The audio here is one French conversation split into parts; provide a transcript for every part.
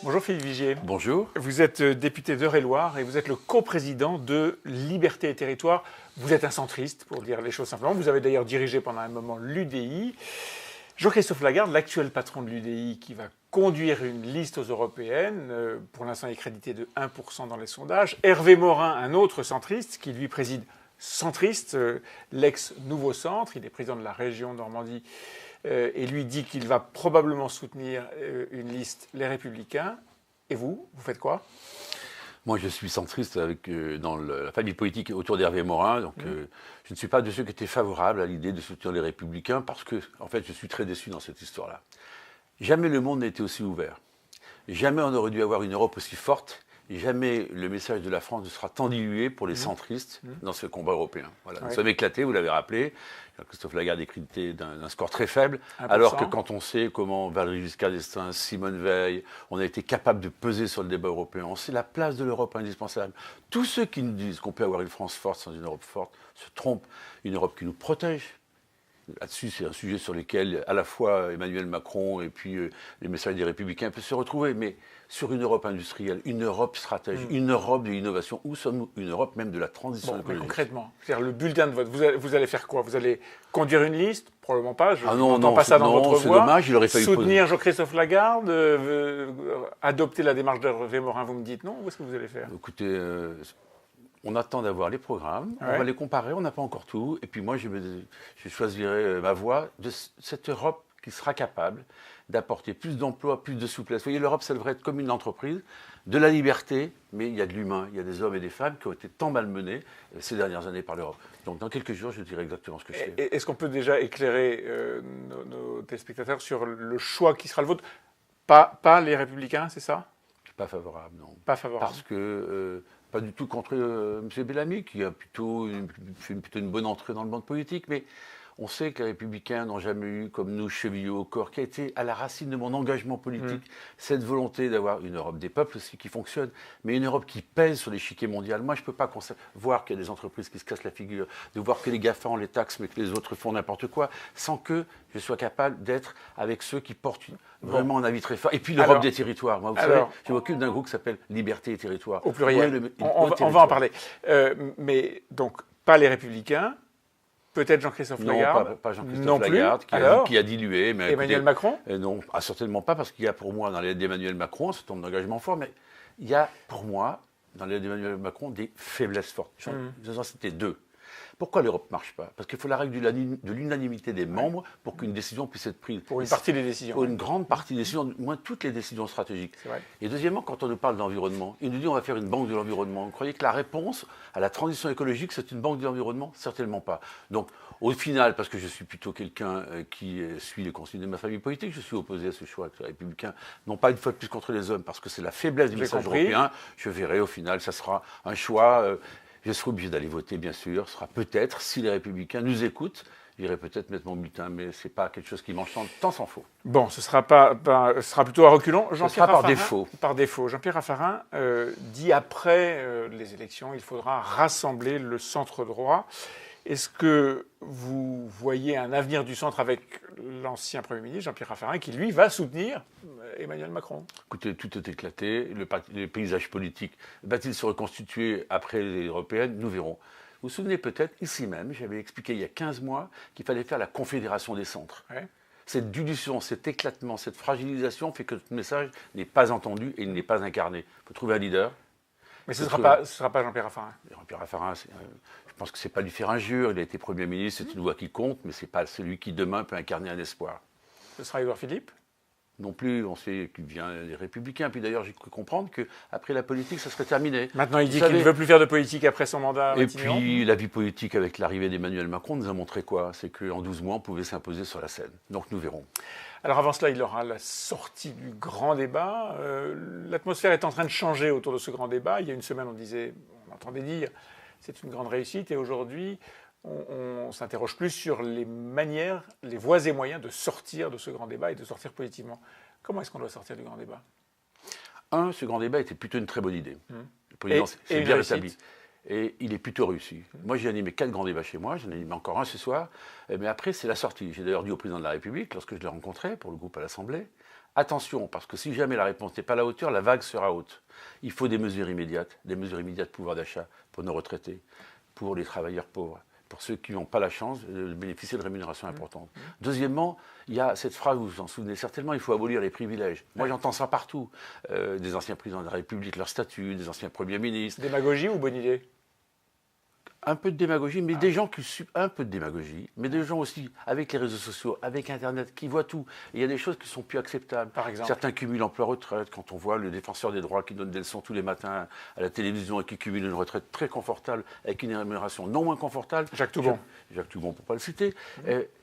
Bonjour Philippe Vigier. Bonjour. Vous êtes député d'Eure-et-Loir et vous êtes le coprésident de Liberté et Territoire. Vous êtes un centriste, pour dire les choses simplement. Vous avez d'ailleurs dirigé pendant un moment l'UDI. Jean-Christophe Lagarde, l'actuel patron de l'UDI, qui va conduire une liste aux européennes, pour l'instant est crédité de 1% dans les sondages. Hervé Morin, un autre centriste, qui lui préside Centriste, l'ex-Nouveau Centre, il est président de la région Normandie, et lui dit qu'il va probablement soutenir une liste Les Républicains. Et vous faites quoi ? Moi, je suis centriste dans la famille politique autour d'Hervé Morin. Donc, je ne suis pas de ceux qui étaient favorables à l'idée de soutenir les Républicains parce que, en fait, je suis très déçu dans cette histoire-là. Jamais le monde n'a été aussi ouvert. Jamais on aurait dû avoir une Europe aussi forte. Jamais le message de la France ne sera tant dilué pour les centristes dans ce combat européen. Voilà. Nous sommes éclatés, vous l'avez rappelé. Christophe Lagarde est crédité d'un score très faible, 1%. Alors que quand on sait comment Valéry Giscard d'Estaing, Simone Veil, on a été capable de peser sur le débat européen, on sait la place de l'Europe indispensable. Tous ceux qui nous disent qu'on peut avoir une France forte sans une Europe forte se trompent. Une Europe qui nous protège. Là-dessus, c'est un sujet sur lequel à la fois Emmanuel Macron et puis les messages des Républicains peuvent se retrouver, mais sur une Europe industrielle, une Europe stratégique, une Europe de l'innovation, où sommes-nous ? Une Europe même de la transition écologique. Mais concrètement, c'est-à-dire le bulletin de vote, vous allez faire quoi ? Vous allez conduire une liste ? Probablement pas, je n'entends pas ça dans votre voix. Dommage, il aurait fallu soutenir Jean-Christophe Lagarde, adopter la démarche d'Hervé Morin, vous me dites non ? Ou est-ce que vous allez faire ? Écoutez, on attend d'avoir les programmes, on va les comparer, on n'a pas encore tout. Et puis moi, je choisirai ma voie de cette Europe qui sera capable d'apporter plus d'emplois, plus de souplesse. Vous voyez, l'Europe, ça devrait être comme une entreprise, de la liberté, mais il y a de l'humain, il y a des hommes et des femmes qui ont été tant malmenés ces dernières années par l'Europe. Donc dans quelques jours, je dirai exactement ce que je fais. Est-ce qu'on peut déjà éclairer nos téléspectateurs sur le choix qui sera le vôtre ? Pas les Républicains, c'est ça ? Je ne suis pas favorable, non. Pas favorable. Parce que... pas du tout contre M. Bellamy, qui a fait plutôt une bonne entrée dans le monde politique, mais on sait que les Républicains n'ont jamais eu, comme nous, chevillé au corps, qui a été à la racine de mon engagement politique, cette volonté d'avoir une Europe des peuples aussi qui fonctionne, mais une Europe qui pèse sur l'échiquier mondial. Moi, je ne peux pas voir qu'il y a des entreprises qui se cassent la figure, de voir que les GAFA ont les taxes, mais que les autres font n'importe quoi, sans que je sois capable d'être avec ceux qui portent vraiment un avis très fort. Et puis l'Europe des territoires. Moi, vous savez, je m'occupe d'un groupe qui s'appelle Liberté et Territoire. Au pluriel. On va en parler. Mais donc, pas les Républicains. Peut-être Jean-Christophe Lagarde. Non, pas Jean-Christophe Lagarde, qui a dilué. Mais Emmanuel Macron ? Non, certainement pas, parce qu'il y a pour moi, dans l'aide d'Emmanuel Macron, un certain nombre d'engagements forts, mais il y a pour moi, dans l'aide d'Emmanuel Macron, des faiblesses fortes. J'en citais deux. Pourquoi l'Europe ne marche pas ? Parce qu'il faut la règle de l'unanimité des membres pour qu'une décision puisse être prise. Pour une partie des décisions. Pour une grande partie des décisions, moins toutes les décisions stratégiques. Et deuxièmement, quand on nous parle d'environnement, il nous dit on va faire une banque de l'environnement. Vous croyez que la réponse à la transition écologique, c'est une banque de l'environnement ? Certainement pas. Donc, au final, parce que je suis plutôt quelqu'un qui suit les consignes de ma famille politique, je suis opposé à ce choix que les Républicains n'ont pas une fois de plus contre les hommes, parce que c'est la faiblesse du message européen. Je verrai au final, ça sera un choix... je serai obligé d'aller voter, bien sûr. Ce sera peut-être, si les Républicains nous écoutent, j'irai peut-être mettre mon bulletin, mais ce n'est pas quelque chose qui m'enchante, tant s'en faut. Bon, ce sera plutôt à reculons. Ce sera par défaut. Par défaut. Jean-Pierre Raffarin dit après les élections, il faudra rassembler le centre droit. Est-ce que vous voyez un avenir du centre avec l'ancien Premier ministre, Jean-Pierre Raffarin, qui, lui, va soutenir Emmanuel Macron ? Écoutez, tout est éclaté. Le paysage politique va-t-il se reconstituer après les européennes ? Nous verrons. Vous vous souvenez peut-être, ici même, j'avais expliqué il y a 15 mois qu'il fallait faire la confédération des centres. Cette dilution, cet éclatement, cette fragilisation fait que notre message n'est pas entendu et il n'est pas incarné. Il faut trouver un leader. Mais ce ne sera pas Jean-Pierre Raffarin. Jean-Pierre Raffarin, je pense que ce n'est pas lui faire injure. Il a été Premier ministre, c'est une voix qui compte, mais ce n'est pas celui qui, demain, peut incarner un espoir. Ce sera Édouard Philippe ? Non plus, on sait qu'il vient des Républicains. Puis d'ailleurs, j'ai cru comprendre qu'après la politique, ça serait terminé. Maintenant, il dit qu'il ne veut plus faire de politique après son mandat. Et puis, la vie politique avec l'arrivée d'Emmanuel Macron nous a montré quoi ? C'est qu'en 12 mois, on pouvait s'imposer sur la scène. Donc, nous verrons. Alors avant cela, il y aura la sortie du grand débat. L'atmosphère est en train de changer autour de ce grand débat. Il y a une semaine, on entendait dire c'est une grande réussite. Et aujourd'hui, on s'interroge plus sur les manières, les voies et moyens de sortir de ce grand débat et de sortir positivement. Comment est-ce qu'on doit sortir du grand débat ? Ce grand débat était plutôt une très bonne idée. Le président s'est bien rétabli. Et il est plutôt réussi. Moi, j'ai animé 4 grands débats chez moi, j'en ai animé encore un ce soir. Mais après, c'est la sortie. J'ai d'ailleurs dit au président de la République, lorsque je l'ai rencontré pour le groupe à l'Assemblée, attention, parce que si jamais la réponse n'est pas à la hauteur, la vague sera haute. Il faut des mesures immédiates pouvoir d'achat pour nos retraités, pour les travailleurs pauvres, pour ceux qui n'ont pas la chance de bénéficier de rémunérations importantes. Deuxièmement, il y a cette phrase, vous vous en souvenez certainement, il faut abolir les privilèges. Moi, j'entends ça partout. Des anciens présidents de la République, leur statut, des anciens premiers ministres. Démagogie ou bonne idée? Un peu de démagogie, mais des gens un peu de démagogie, mais des gens aussi avec les réseaux sociaux, avec Internet, qui voient tout. Et il y a des choses qui sont plus acceptables. Par exemple. Certains cumulent emploi-retraite. Quand on voit le défenseur des droits qui donne des leçons tous les matins à la télévision et qui cumule une retraite très confortable avec une rémunération non moins confortable. Jacques Toubon. Jacques Toubon, pour ne pas le citer.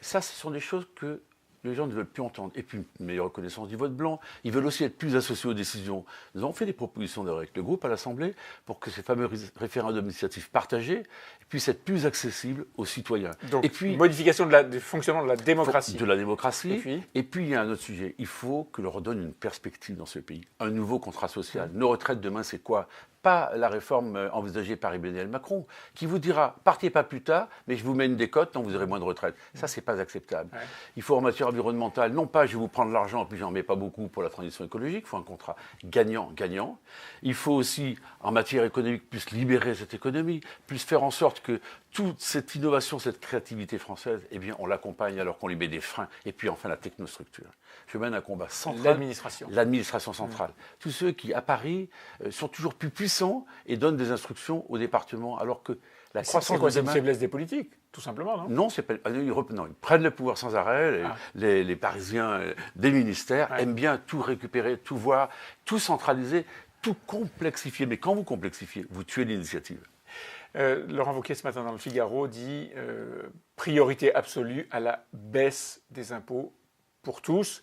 Ça, ce sont des choses que les gens ne veulent plus entendre. Et puis, une meilleure reconnaissance du vote blanc. Ils veulent aussi être plus associés aux décisions. Nous avons fait des propositions avec le groupe à l'Assemblée pour que ces fameux référendums initiatifs partagés puissent être plus accessibles aux citoyens. Donc, et puis, modification du fonctionnement de la démocratie. De la démocratie. Et puis, il y a un autre sujet. Il faut que l'on redonne une perspective dans ce pays. Un nouveau contrat social. Nos retraites demain, c'est quoi? Pas la réforme envisagée par Emmanuel Macron, qui vous dira, partez pas plus tard, mais je vous mets une décote, donc vous aurez moins de retraite. Ça, c'est pas acceptable. Ouais. Il faut en matière environnementale, non pas je vais vous prendre l'argent, puis j'en mets pas beaucoup pour la transition écologique, il faut un contrat gagnant-gagnant. Il faut aussi, en matière économique, plus libérer cette économie, plus faire en sorte que toute cette innovation, cette créativité française, eh bien, on l'accompagne alors qu'on lui met des freins. Et puis enfin, la technostructure. Je mène un combat central. L'administration. L'administration centrale. Tous ceux qui, à Paris, sont toujours plus puissants et donnent des instructions au département, alors que la croissance... C'est une faiblesse des politiques, tout simplement, non? Non, ils prennent le pouvoir sans arrêt. Les Parisiens des ministères aiment bien tout récupérer, tout voir, tout centraliser, tout complexifier. Mais quand vous complexifiez, vous tuez l'initiative. Laurent Wauquiez, ce matin dans le Figaro, dit priorité absolue à la baisse des impôts pour tous,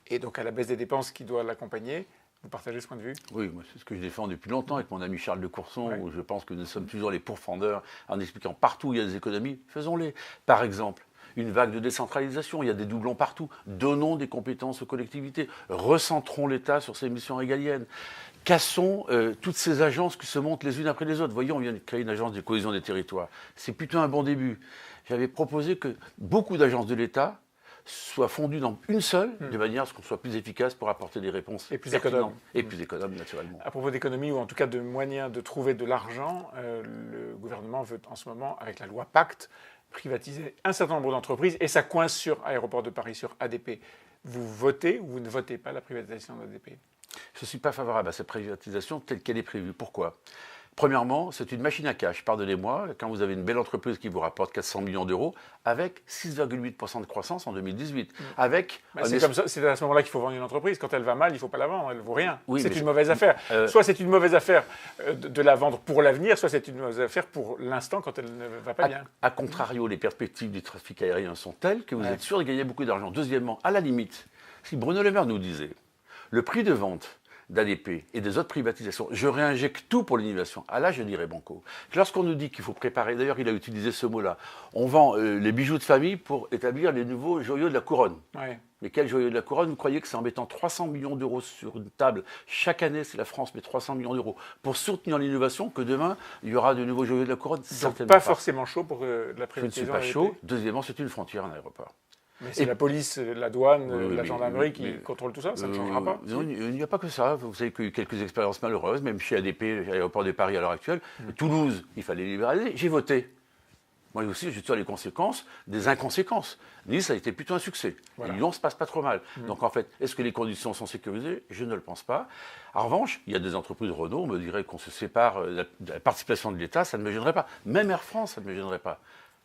et donc à la baisse des dépenses qui doit l'accompagner. Vous partagez ce point de vue? Oui, moi, c'est ce que je défends depuis longtemps avec mon ami Charles de Courson, où je pense que nous sommes toujours les pourfendeurs en expliquant partout où il y a des économies, faisons-les. Par exemple, une vague de décentralisation, il y a des doublons partout. Donnons des compétences aux collectivités, recentrons l'État sur ses missions régaliennes. Cassons toutes ces agences qui se montent les unes après les autres. Voyons, on vient de créer une agence de cohésion des territoires. C'est plutôt un bon début. J'avais proposé que beaucoup d'agences de l'État soient fondues dans une seule, de manière à ce qu'on soit plus efficace pour apporter des réponses et plus économes. Et plus économes, naturellement. À propos d'économie, ou en tout cas de moyens de trouver de l'argent, le gouvernement veut en ce moment, avec la loi Pacte, privatiser un certain nombre d'entreprises, et ça coince sur Aéroports de Paris, sur ADP. Vous votez ou vous ne votez pas la privatisation d'ADP? Je ne suis pas favorable à cette privatisation telle qu'elle est prévue. Pourquoi ? Premièrement, c'est une machine à cash, pardonnez-moi, quand vous avez une belle entreprise qui vous rapporte 400 millions d'euros, avec 6,8% de croissance en 2018. Avec c'est à ce moment-là qu'il faut vendre une entreprise. Quand elle va mal, il ne faut pas la vendre, elle ne vaut rien. Oui, c'est une mauvaise affaire. Soit c'est une mauvaise affaire de la vendre pour l'avenir, soit c'est une mauvaise affaire pour l'instant quand elle ne va pas bien. A contrario, les perspectives du trafic aérien sont telles que vous êtes sûr de gagner beaucoup d'argent. Deuxièmement, à la limite, si Bruno Le Maire nous disait le prix de vente d'ADP et des autres privatisations, je réinjecte tout pour l'innovation. Ah là, je dirais banco. Lorsqu'on nous dit qu'il faut préparer, d'ailleurs, il a utilisé ce mot-là, on vend les bijoux de famille pour établir les nouveaux joyaux de la couronne. Ouais. Mais quels joyaux de la couronne? Vous croyez que c'est en mettant 300 millions d'euros sur une table, chaque année, c'est la France met 300 millions d'euros pour soutenir l'innovation, que demain, il y aura de nouveaux joyaux de la couronne? Certainement pas forcément chaud pour la privatisation. Je ne suis pas chaud. Deuxièmement, c'est une frontière, un aéroport. Mais c'est la police, la douane, la gendarmerie qui contrôle tout ça, ça ne changera pas. Non, il n'y a pas que ça. Vous savez qu'il y a eu quelques expériences malheureuses, même chez ADP, l'aéroport de Paris à l'heure actuelle. Toulouse, il fallait libéraliser. J'ai voté. Moi aussi, je tire les conséquences des inconséquences. Nice a été plutôt un succès. Voilà. Et Lyon ne se passe pas trop mal. Donc en fait, est-ce que les conditions sont sécurisées? Je ne le pense pas. En revanche, il y a des entreprises Renault, on me dirait qu'on se sépare de la participation de l'État, ça ne me gênerait pas. Même Air France, ça ne me gênerait pas.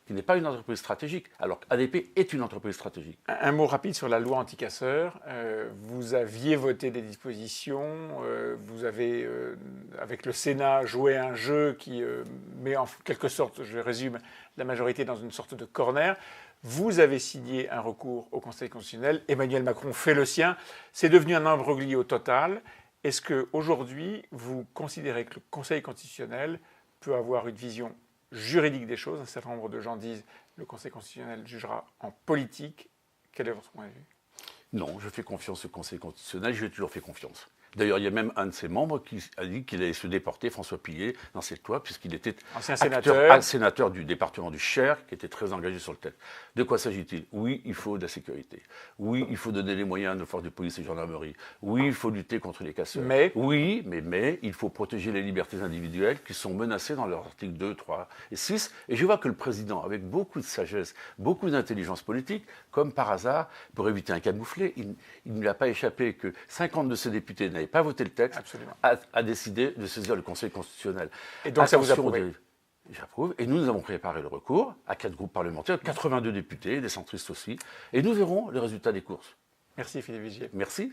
Qui n'est pas une entreprise stratégique, alors qu'ADP est une entreprise stratégique. Un mot rapide sur la loi anti-casseurs. Vous aviez voté des dispositions, vous avez, avec le Sénat, joué un jeu qui met en quelque sorte, je résume, la majorité dans une sorte de corner. Vous avez signé un recours au Conseil constitutionnel, Emmanuel Macron fait le sien, c'est devenu un imbroglio total. Est-ce qu'aujourd'hui, vous considérez que le Conseil constitutionnel peut avoir une vision juridique des choses? Un certain nombre de gens disent le Conseil constitutionnel jugera en politique. Quel est votre point de vue? Non, je fais confiance au Conseil constitutionnel, je lui ai toujours fait confiance. D'ailleurs, il y a même un de ses membres qui a dit qu'il allait se déporter, François Pillet, dans cette loi, puisqu'il était ancien sénateur du département du Cher, qui était très engagé sur le thème. De quoi s'agit-il? Oui, il faut de la sécurité. Oui, il faut donner les moyens à nos forces de police et de gendarmerie. Oui, il faut lutter contre les casseurs. Oui, mais il faut protéger les libertés individuelles qui sont menacées dans leurs articles 2, 3 et 6. Et je vois que le président, avec beaucoup de sagesse, beaucoup d'intelligence politique, comme par hasard, pour éviter un camouflet, il ne lui a pas échappé que 50 de ses députés n'avaient pas voté le texte, a décidé de saisir le Conseil constitutionnel. Et donc ça vous approuve? J'approuve. Et nous avons préparé le recours à 4 groupes parlementaires, 82 députés, des centristes aussi. Et nous verrons les résultats des courses. Merci Philippe Vigier. Merci.